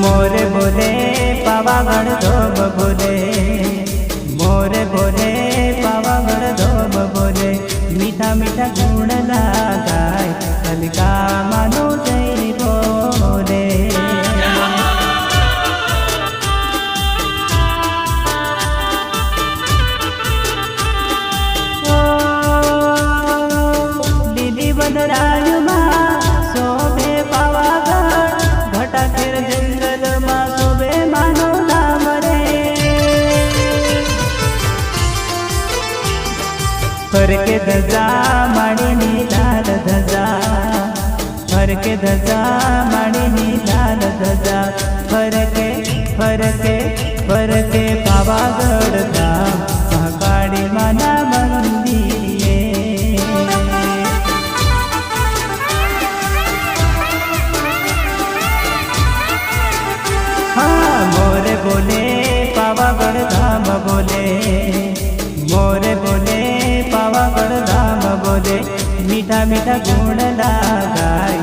मोरे बोले पावागढ़ धोम बोले, मोरे बोले पावागढ़ धोम बोले, मीठा मीठा गुण लगाय कलिका मानो जय बोले। दीदी बदराज माँ शोभे पावागढ़, घटा खेर जंगल माँ शोभे मानो धाम रे। फरके धजा माड़ी लाल धजा, फरके धजा माड़ी लाल धजा, फरके फरके फरके पावागढ़ धाम महाकाली माना मंदिरे। हाँ मोरे बोले पावागढ़ धाम बोले, मोरे बोले पावागढ़ धाम बोले, मीठा मीठा गुण लगाय